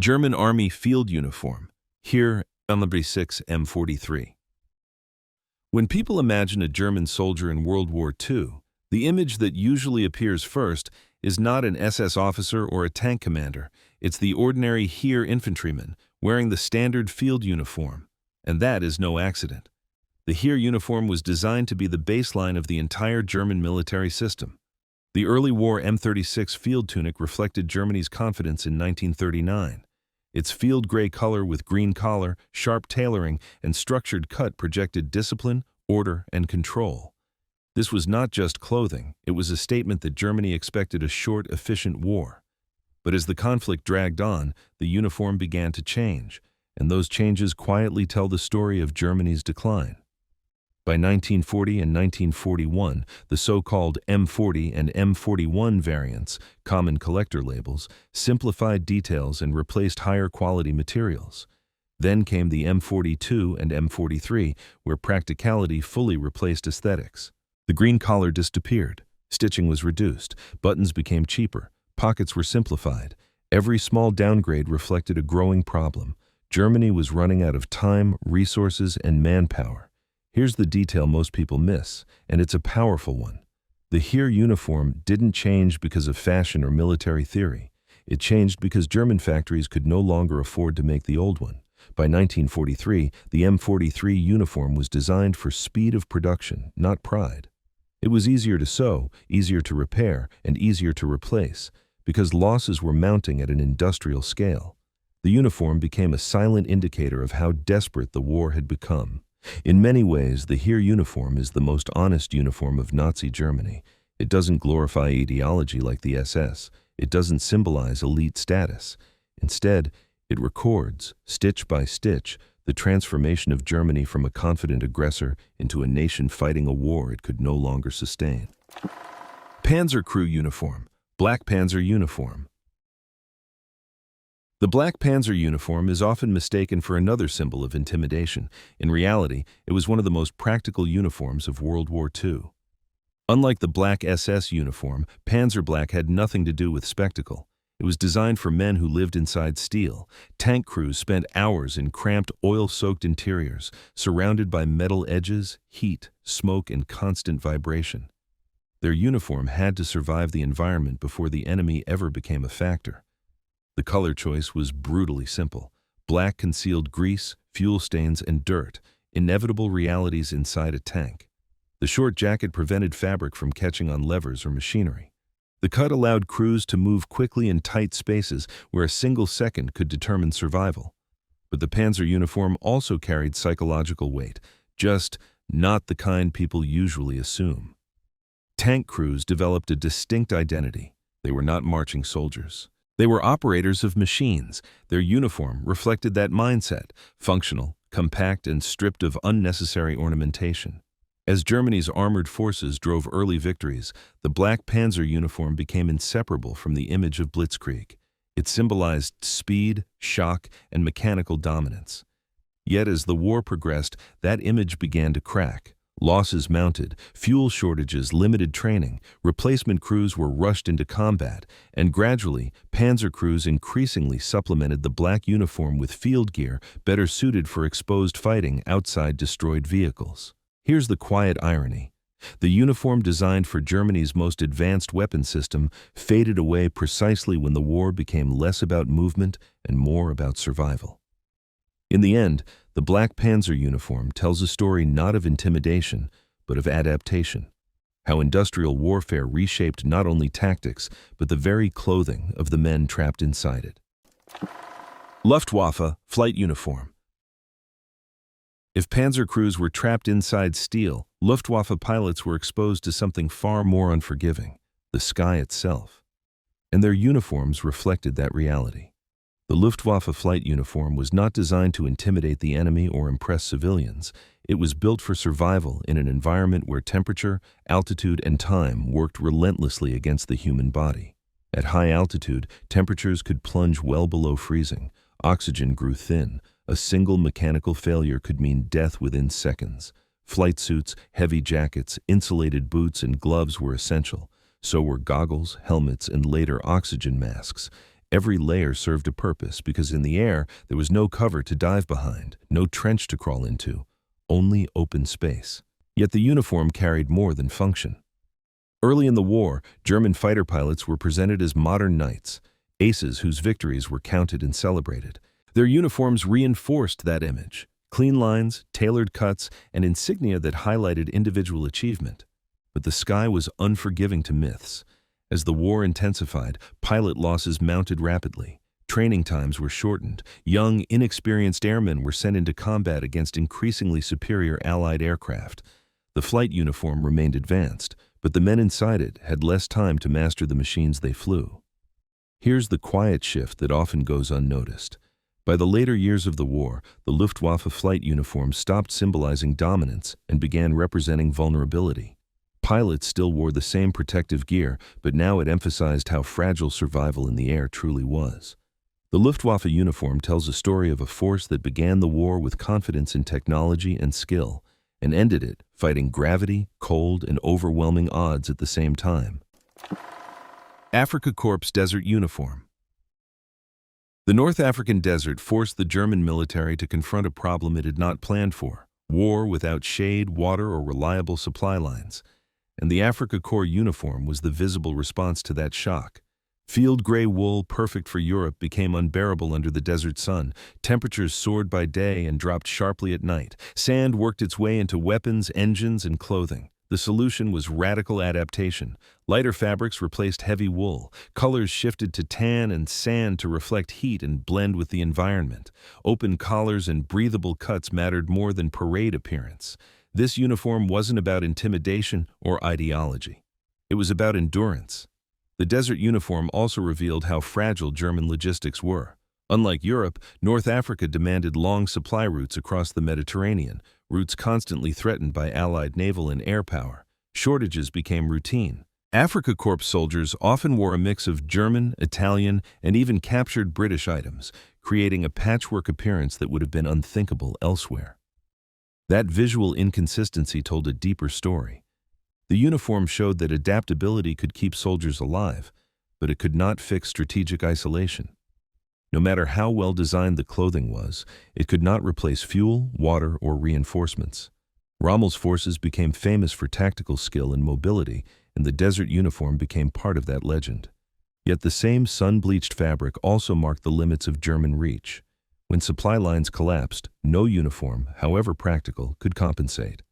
German Army Field Uniform, Heer WWII M43. When people imagine a German soldier in World War II, the image that usually appears first is not an SS officer or a tank commander. It's the ordinary Heer infantryman wearing the standard field uniform, and that is no accident. The Heer uniform was designed to be the baseline of the entire German military system. The early war M36 field tunic reflected Germany's confidence in 1939. Its field gray color with green collar, sharp tailoring, and structured cut projected discipline, order, and control. This was not just clothing, it was a statement that Germany expected a short, efficient war. But as the conflict dragged on, the uniform began to change, and those changes quietly tell the story of Germany's decline. By 1940 and 1941, the so-called M40 and M41 variants, common collector labels, simplified details and replaced higher-quality materials. Then came the M42 and M43, where practicality fully replaced aesthetics. The green collar disappeared, stitching was reduced, buttons became cheaper, pockets were simplified. Every small downgrade reflected a growing problem. Germany was running out of time, resources, and manpower. Here's the detail most people miss, and it's a powerful one. The Heer uniform didn't change because of fashion or military theory. It changed because German factories could no longer afford to make the old one. By 1943, the M43 uniform was designed for speed of production, not pride. It was easier to sew, easier to repair, and easier to replace, because losses were mounting at an industrial scale. The uniform became a silent indicator of how desperate the war had become. In many ways, the Heer uniform is the most honest uniform of Nazi Germany. It doesn't glorify ideology like the SS. It doesn't symbolize elite status. Instead, it records, stitch by stitch, the transformation of Germany from a confident aggressor into a nation fighting a war it could no longer sustain. Panzer Crew Uniform, Black Panzer Uniform. The Black Panzer uniform is often mistaken for another symbol of intimidation. In reality, it was one of the most practical uniforms of World War II. Unlike the Black SS uniform, Panzer Black had nothing to do with spectacle. It was designed for men who lived inside steel. Tank crews spent hours in cramped, oil-soaked interiors, surrounded by metal edges, heat, smoke, and constant vibration. Their uniform had to survive the environment before the enemy ever became a factor. The color choice was brutally simple. Black concealed grease, fuel stains, and dirt, inevitable realities inside a tank. The short jacket prevented fabric from catching on levers or machinery. The cut allowed crews to move quickly in tight spaces where a single second could determine survival. But the Panzer uniform also carried psychological weight, just not the kind people usually assume. Tank crews developed a distinct identity. They were not marching soldiers. They were operators of machines. Their uniform reflected that mindset, functional, compact, and stripped of unnecessary ornamentation. As Germany's armored forces drove early victories, the Black Panzer uniform became inseparable from the image of blitzkrieg. It symbolized speed, shock, and mechanical dominance. Yet as the war progressed, that image began to crack. Losses mounted, fuel shortages limited training, replacement crews were rushed into combat, and gradually, Panzer crews increasingly supplemented the black uniform with field gear better suited for exposed fighting outside destroyed vehicles. Here's the quiet irony. The uniform designed for Germany's most advanced weapon system faded away precisely when the war became less about movement and more about survival. In the end, the Black Panzer uniform tells a story not of intimidation, but of adaptation. How industrial warfare reshaped not only tactics, but the very clothing of the men trapped inside it. Luftwaffe Flight Uniform. If Panzer crews were trapped inside steel, Luftwaffe pilots were exposed to something far more unforgiving, the sky itself. And their uniforms reflected that reality. The Luftwaffe flight uniform was not designed to intimidate the enemy or impress civilians. It was built for survival in an environment where temperature, altitude, and time worked relentlessly against the human body. At high altitude, temperatures could plunge well below freezing. Oxygen grew thin. A single mechanical failure could mean death within seconds. Flight suits, heavy jackets, insulated boots, and gloves were essential. So were goggles, helmets, and later oxygen masks. Every layer served a purpose because in the air there was no cover to dive behind, no trench to crawl into, only open space. Yet the uniform carried more than function. Early in the war, German fighter pilots were presented as modern knights, aces whose victories were counted and celebrated. Their uniforms reinforced that image: clean lines, tailored cuts, and insignia that highlighted individual achievement. But the sky was unforgiving to myths. As the war intensified, pilot losses mounted rapidly. Training times were shortened. Young, inexperienced airmen were sent into combat against increasingly superior Allied aircraft. The flight uniform remained advanced, but the men inside it had less time to master the machines they flew. Here's the quiet shift that often goes unnoticed. By the later years of the war, the Luftwaffe flight uniform stopped symbolizing dominance and began representing vulnerability. Pilots still wore the same protective gear, but now it emphasized how fragile survival in the air truly was. The Luftwaffe uniform tells a story of a force that began the war with confidence in technology and skill, and ended it fighting gravity, cold, and overwhelming odds at the same time. Afrika Korps Desert Uniform. The North African desert forced the German military to confront a problem it had not planned for: war without shade, water, or reliable supply lines. And the Afrika Korps uniform was the visible response to that shock. Field gray wool, perfect for Europe, became unbearable under the desert sun. Temperatures soared by day and dropped sharply at night. Sand worked its way into weapons, engines, and clothing. The solution was radical adaptation. Lighter fabrics replaced heavy wool. Colors shifted to tan and sand to reflect heat and blend with the environment. Open collars and breathable cuts mattered more than parade appearance. This uniform wasn't about intimidation or ideology. It was about endurance. The desert uniform also revealed how fragile German logistics were. Unlike Europe, North Africa demanded long supply routes across the Mediterranean, routes constantly threatened by Allied naval and air power. Shortages became routine. Afrika Korps soldiers often wore a mix of German, Italian, and even captured British items, creating a patchwork appearance that would have been unthinkable elsewhere. That visual inconsistency told a deeper story. The uniform showed that adaptability could keep soldiers alive, but it could not fix strategic isolation. No matter how well designed the clothing was, it could not replace fuel, water, or reinforcements. Rommel's forces became famous for tactical skill and mobility, and the desert uniform became part of that legend. Yet the same sun-bleached fabric also marked the limits of German reach. When supply lines collapsed, no uniform, however practical, could compensate.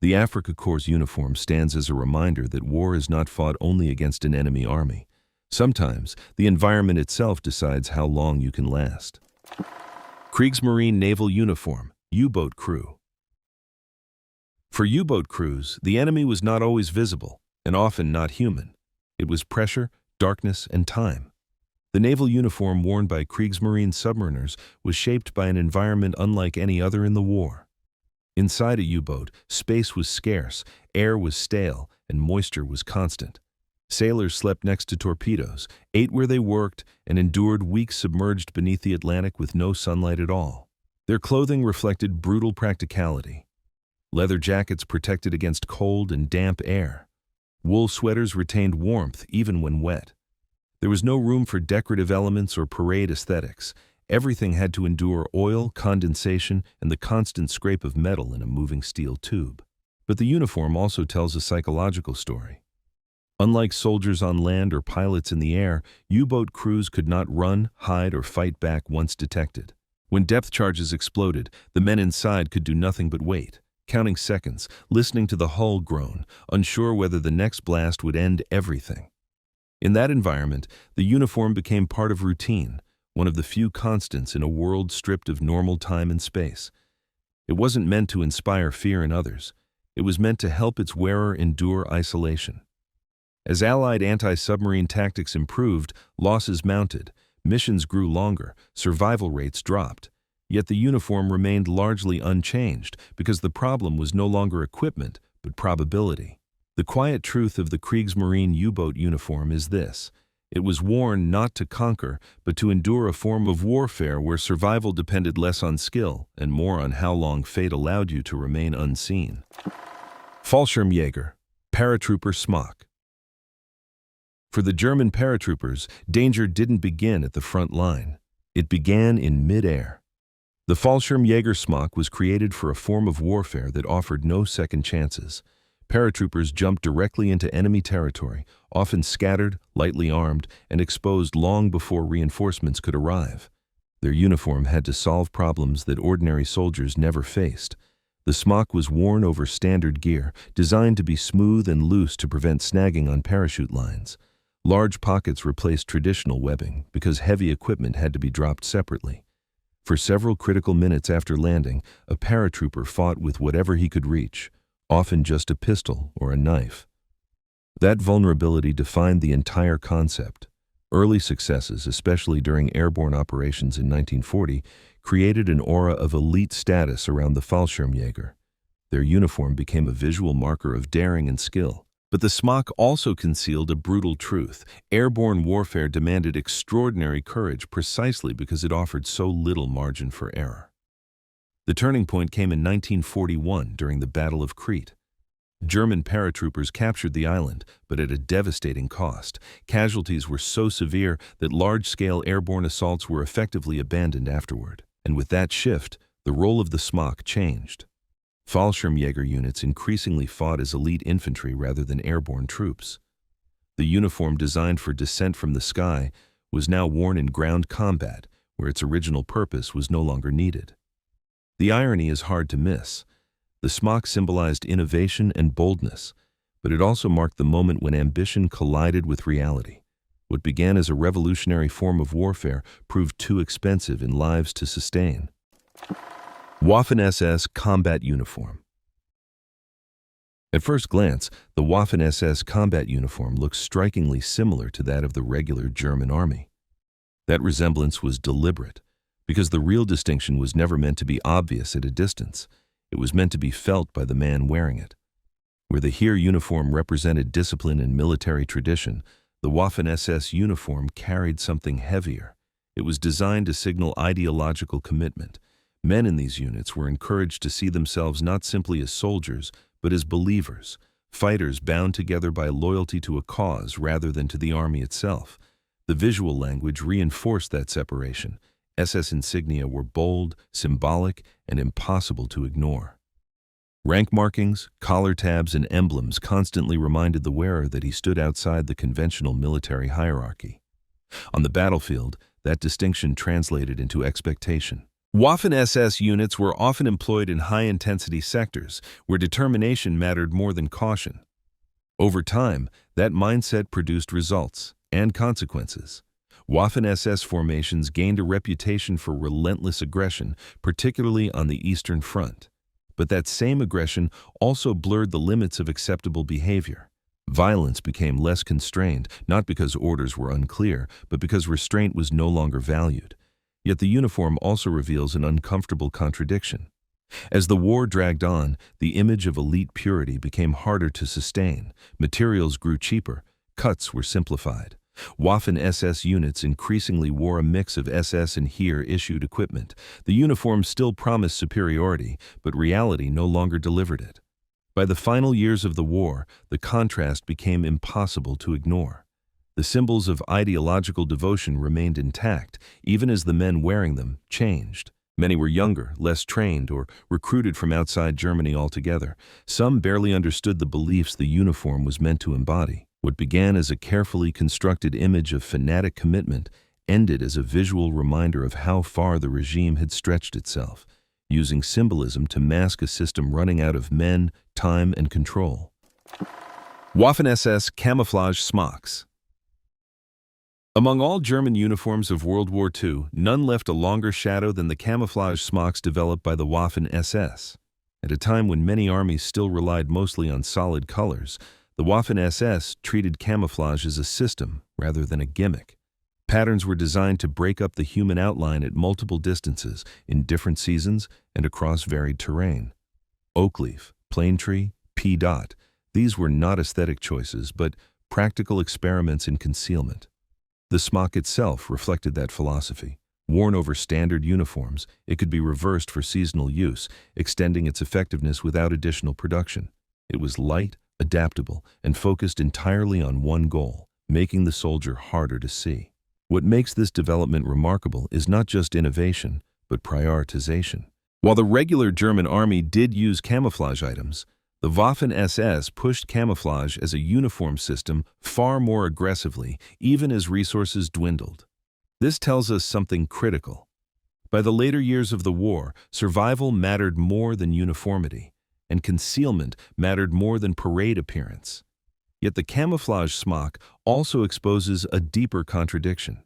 The Afrika Korps uniform stands as a reminder that war is not fought only against an enemy army. Sometimes, the environment itself decides how long you can last. Kriegsmarine Naval Uniform, U-boat crew. For U-boat crews, the enemy was not always visible, and often not human. It was pressure, darkness, and time. The naval uniform worn by Kriegsmarine submariners was shaped by an environment unlike any other in the war. Inside a U-boat, space was scarce, air was stale, and moisture was constant. Sailors slept next to torpedoes, ate where they worked, and endured weeks submerged beneath the Atlantic with no sunlight at all. Their clothing reflected brutal practicality. Leather jackets protected against cold and damp air. Wool sweaters retained warmth even when wet. There was no room for decorative elements or parade aesthetics. Everything had to endure oil, condensation, and the constant scrape of metal in a moving steel tube. But the uniform also tells a psychological story. Unlike soldiers on land or pilots in the air, U-boat crews could not run, hide, or fight back once detected. When depth charges exploded, the men inside could do nothing but wait, counting seconds, listening to the hull groan, unsure whether the next blast would end everything. In that environment, the uniform became part of routine, one of the few constants in a world stripped of normal time and space. It wasn't meant to inspire fear in others. It was meant to help its wearer endure isolation. As Allied anti-submarine tactics improved, losses mounted, missions grew longer, survival rates dropped. Yet the uniform remained largely unchanged because the problem was no longer equipment, but probability. The quiet truth of the Kriegsmarine U-boat uniform is this: it was worn not to conquer, but to endure a form of warfare where survival depended less on skill and more on how long fate allowed you to remain unseen. Fallschirmjäger, paratrooper smock. For the German paratroopers, danger didn't begin at the front line. It began in mid-air. The Fallschirmjäger smock was created for a form of warfare that offered no second chances. Paratroopers jumped directly into enemy territory, often scattered, lightly armed, and exposed long before reinforcements could arrive. Their uniform had to solve problems that ordinary soldiers never faced. The smock was worn over standard gear, designed to be smooth and loose to prevent snagging on parachute lines. Large pockets replaced traditional webbing because heavy equipment had to be dropped separately. For several critical minutes after landing, a paratrooper fought with whatever he could reach, often just a pistol or a knife. That vulnerability defined the entire concept. Early successes, especially during airborne operations in 1940, created an aura of elite status around the Fallschirmjäger. Their uniform became a visual marker of daring and skill. But the smock also concealed a brutal truth. Airborne warfare demanded extraordinary courage precisely because it offered so little margin for error. The turning point came in 1941 during the Battle of Crete. German paratroopers captured the island, but at a devastating cost. Casualties were so severe that large-scale airborne assaults were effectively abandoned afterward. And with that shift, the role of the smock changed. Fallschirmjäger units increasingly fought as elite infantry rather than airborne troops. The uniform designed for descent from the sky was now worn in ground combat, where its original purpose was no longer needed. The irony is hard to miss. The smock symbolized innovation and boldness, but it also marked the moment when ambition collided with reality. What began as a revolutionary form of warfare proved too expensive in lives to sustain. Waffen-SS combat uniform. At first glance, the Waffen-SS combat uniform looks strikingly similar to that of the regular German army. That resemblance was deliberate, because the real distinction was never meant to be obvious at a distance. It was meant to be felt by the man wearing it. Where the Heer uniform represented discipline and military tradition, the Waffen-SS uniform carried something heavier. It was designed to signal ideological commitment. Men in these units were encouraged to see themselves not simply as soldiers, but as believers, fighters bound together by loyalty to a cause rather than to the army itself. The visual language reinforced that separation. SS insignia were bold, symbolic, and impossible to ignore. Rank markings, collar tabs, and emblems constantly reminded the wearer that he stood outside the conventional military hierarchy. On the battlefield, that distinction translated into expectation. Waffen-SS units were often employed in high-intensity sectors, where determination mattered more than caution. Over time, that mindset produced results and consequences. Waffen-SS formations gained a reputation for relentless aggression, particularly on the Eastern Front. But that same aggression also blurred the limits of acceptable behavior. Violence became less constrained, not because orders were unclear, but because restraint was no longer valued. Yet the uniform also reveals an uncomfortable contradiction. As the war dragged on, the image of elite purity became harder to sustain. Materials grew cheaper, cuts were simplified. Waffen-SS units increasingly wore a mix of SS and Heer-issued equipment. The uniform still promised superiority, but reality no longer delivered it. By the final years of the war, the contrast became impossible to ignore. The symbols of ideological devotion remained intact, even as the men wearing them changed. Many were younger, less trained, or recruited from outside Germany altogether. Some barely understood the beliefs the uniform was meant to embody. What began as a carefully constructed image of fanatic commitment ended as a visual reminder of how far the regime had stretched itself, using symbolism to mask a system running out of men, time, and control. Waffen-SS camouflage smocks. Among all German uniforms of World War II, none left a longer shadow than the camouflage smocks developed by the Waffen-SS. At a time when many armies still relied mostly on solid colors, the Waffen-SS treated camouflage as a system rather than a gimmick. Patterns were designed to break up the human outline at multiple distances, in different seasons, and across varied terrain. Oak leaf, plane tree, pea dot, these were not aesthetic choices, but practical experiments in concealment. The smock itself reflected that philosophy. Worn over standard uniforms, it could be reversed for seasonal use, extending its effectiveness without additional production. It was light, adaptable, and focused entirely on one goal: making the soldier harder to see. What makes this development remarkable is not just innovation, but prioritization. While the regular German army did use camouflage items, the Waffen-SS pushed camouflage as a uniform system far more aggressively, even as resources dwindled. This tells us something critical. By the later years of the war, survival mattered more than uniformity, and concealment mattered more than parade appearance. Yet the camouflage smock also exposes a deeper contradiction.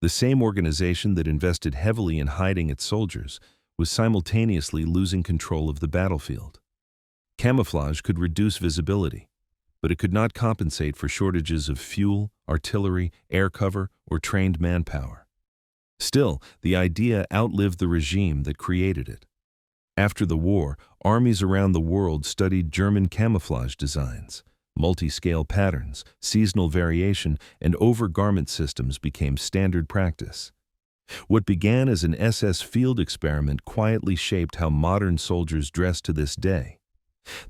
The same organization that invested heavily in hiding its soldiers was simultaneously losing control of the battlefield. Camouflage could reduce visibility, but it could not compensate for shortages of fuel, artillery, air cover, or trained manpower. Still, the idea outlived the regime that created it. After the war, armies around the world studied German camouflage designs. Multi-scale patterns, seasonal variation, and overgarment systems became standard practice. What began as an SS field experiment quietly shaped how modern soldiers dress to this day.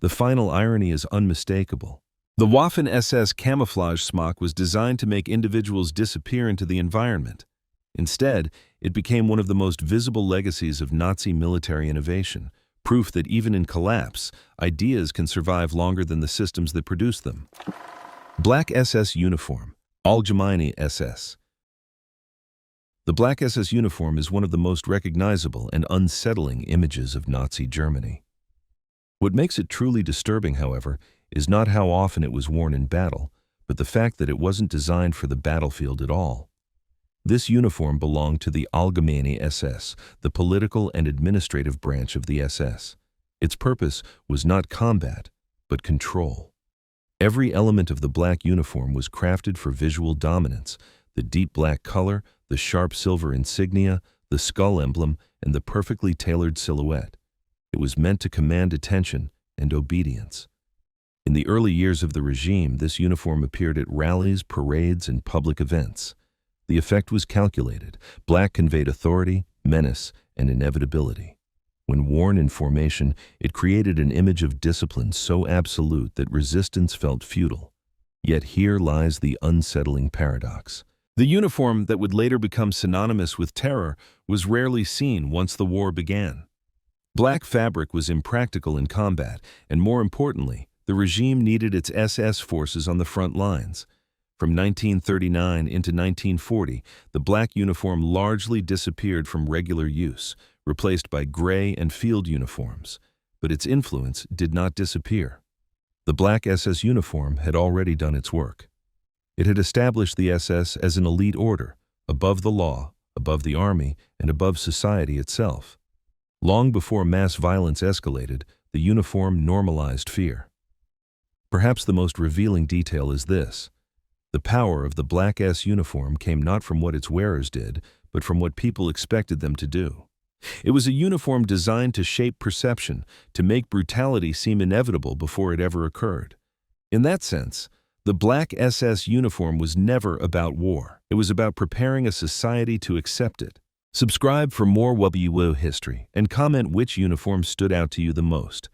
The final irony is unmistakable. The Waffen-SS camouflage smock was designed to make individuals disappear into the environment. Instead, it became one of the most visible legacies of Nazi military innovation, proof that even in collapse, ideas can survive longer than the systems that produce them. Black SS uniform, Allgemeine-SS. The Black SS uniform is one of the most recognizable and unsettling images of Nazi Germany. What makes it truly disturbing, however, is not how often it was worn in battle, but the fact that it wasn't designed for the battlefield at all. This uniform belonged to the Allgemeine-SS, the political and administrative branch of the SS. Its purpose was not combat, but control. Every element of the black uniform was crafted for visual dominance: the deep black color, the sharp silver insignia, the skull emblem, and the perfectly tailored silhouette. It was meant to command attention and obedience. In the early years of the regime, this uniform appeared at rallies, parades, and public events. The effect was calculated. Black conveyed authority, menace, and inevitability. When worn in formation, it created an image of discipline so absolute that resistance felt futile. Yet here lies the unsettling paradox. The uniform that would later become synonymous with terror was rarely seen once the war began. Black fabric was impractical in combat, and more importantly, the regime needed its SS forces on the front lines. From 1939 into 1940, the black uniform largely disappeared from regular use, replaced by gray and field uniforms. But its influence did not disappear. The black SS uniform had already done its work. It had established the SS as an elite order, above the law, above the army, and above society itself. Long before mass violence escalated, the uniform normalized fear. Perhaps the most revealing detail is this. The power of the Black S uniform came not from what its wearers did, but from what people expected them to do. It was a uniform designed to shape perception, to make brutality seem inevitable before it ever occurred. In that sense, the Black SS uniform was never about war. It was about preparing a society to accept it. Subscribe for more WWII history and comment which uniform stood out to you the most.